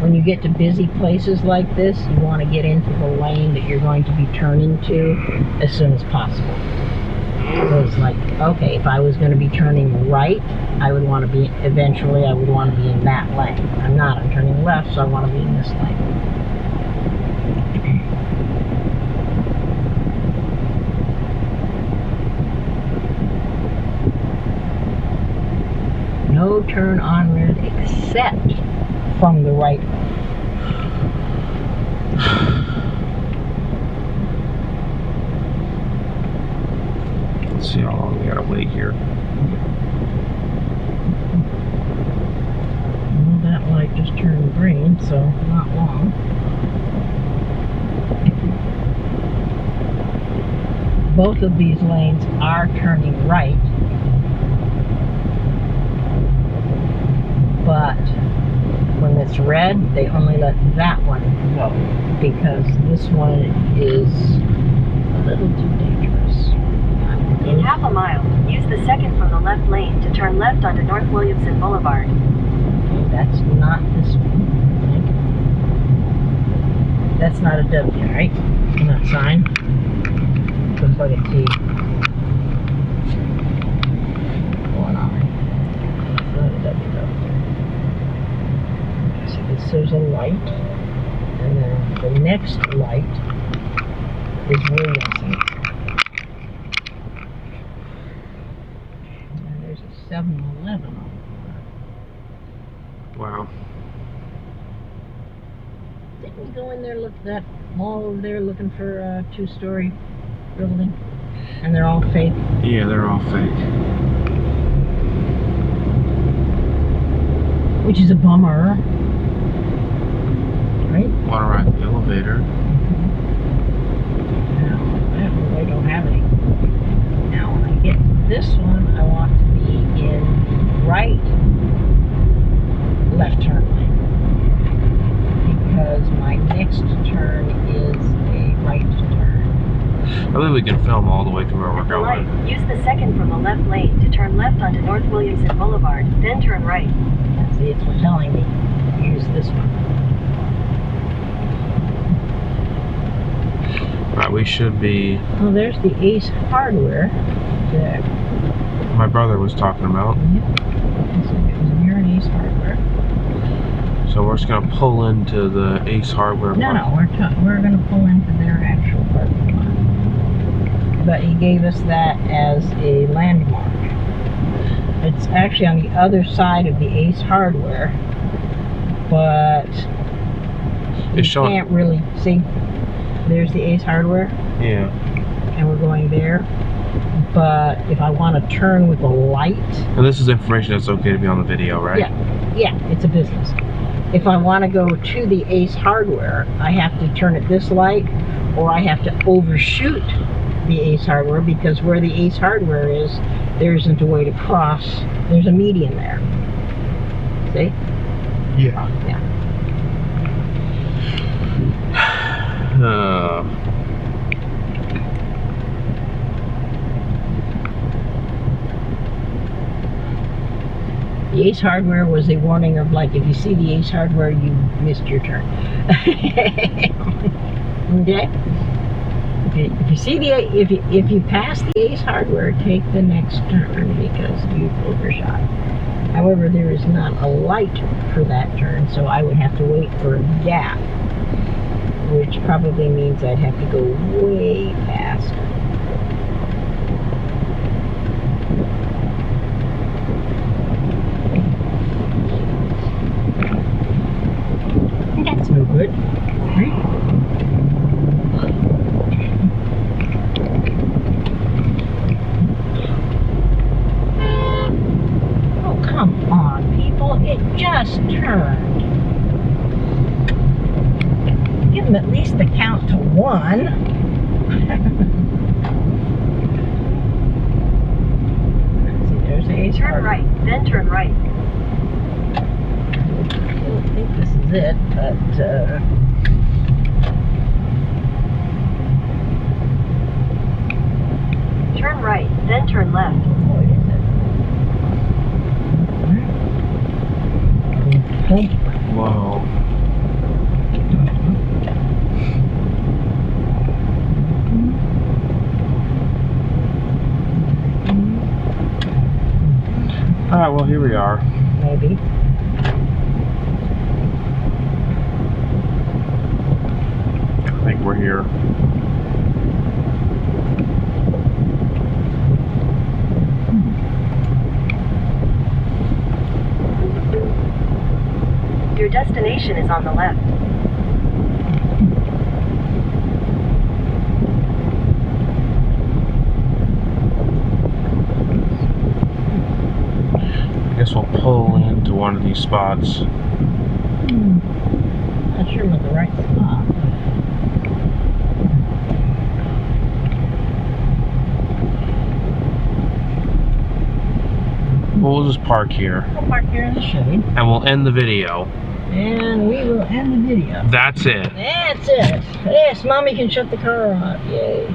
[SPEAKER 2] When you get to busy places like this, you want to get into the lane that you're going to be turning to as soon as possible. So it's like, okay, if I was going to be turning right, eventually I would want to be in that lane. I'm not, I'm turning left, so I want to be in this lane. No turn on red except from the right.
[SPEAKER 1] Let's see how long we gotta wait here.
[SPEAKER 2] Well, that light just turned green, so not long. Both of these lanes are turning right, but when it's red, they only let that one go because this one is a little too dangerous.
[SPEAKER 3] In half a mile, use the second from the left lane to turn left onto North Williamson Boulevard.
[SPEAKER 2] Okay, that's not this one. That's not a W, right? On that sign. Looks like a T. Going on. It's not a W though. So this shows a light, and then the next light is Williamson. And there's a 7-Eleven on
[SPEAKER 1] Wow.
[SPEAKER 2] Didn't we go in there, look at that mall over there looking for a 2-story building? And they're all fake.
[SPEAKER 1] Yeah, they're all fake.
[SPEAKER 2] Which is a bummer. Right?
[SPEAKER 1] Want to ride the elevator?
[SPEAKER 2] No, I don't have any. Now when I get this one, I want to be in the right left turn lane. Because my next turn is a right turn.
[SPEAKER 1] I believe we can film all the way to where we're
[SPEAKER 3] At the light,
[SPEAKER 1] going.
[SPEAKER 3] use the second from the left lane to turn left onto North Williamson Boulevard, then turn right.
[SPEAKER 2] See, it's telling me use this one.
[SPEAKER 1] Right, we should be.
[SPEAKER 2] Oh, there's the Ace Hardware that
[SPEAKER 1] My brother was talking about.
[SPEAKER 2] it was near an Ace Hardware.
[SPEAKER 1] So we're just gonna pull into the Ace Hardware.
[SPEAKER 2] No, we're gonna pull into their actual parking lot. But he gave us that as a landmark. It's actually on the other side of the Ace Hardware, but you
[SPEAKER 1] It's showing.
[SPEAKER 2] can't really see. There's the Ace Hardware,
[SPEAKER 1] Yeah.
[SPEAKER 2] and we're going there. But if I want to turn with a light,
[SPEAKER 1] And this is information that's okay to be on the video, right?
[SPEAKER 2] yeah, it's a business. If I want to go to the Ace Hardware, I have to turn at this light, or I have to overshoot the Ace Hardware, because where the Ace Hardware is, there isn't a way to cross. There's a median there. See?
[SPEAKER 1] Yeah.
[SPEAKER 2] Yeah. The Ace Hardware was a warning of, like, if you see the Ace Hardware, you missed your turn. Okay? If you see if you pass the Ace Hardware, take the next turn because you've overshot. However, there is not a light for that turn, so I would have to wait for a gap, which probably means I'd have to go way past. That's no good. Right? Oh, come on, people. It just turned. Give them at least the count to 1. See, there's the Ace
[SPEAKER 3] Turn
[SPEAKER 2] Hardware.
[SPEAKER 3] right, then turn right.
[SPEAKER 2] I don't think this is it, but
[SPEAKER 3] Turn right, then turn left.
[SPEAKER 2] oh, it is it.
[SPEAKER 1] Whoa. Alright, well, here we are.
[SPEAKER 2] Maybe.
[SPEAKER 1] I think we're here.
[SPEAKER 3] Your destination is on the left.
[SPEAKER 1] I guess we'll pull into one of these spots.
[SPEAKER 2] Not sure what the right spot.
[SPEAKER 1] We'll just park here.
[SPEAKER 2] We'll park here in the shade.
[SPEAKER 1] And we'll end the video.
[SPEAKER 2] And we will end the video.
[SPEAKER 1] That's it.
[SPEAKER 2] That's it. Yes, Mommy can shut the car off. Yay.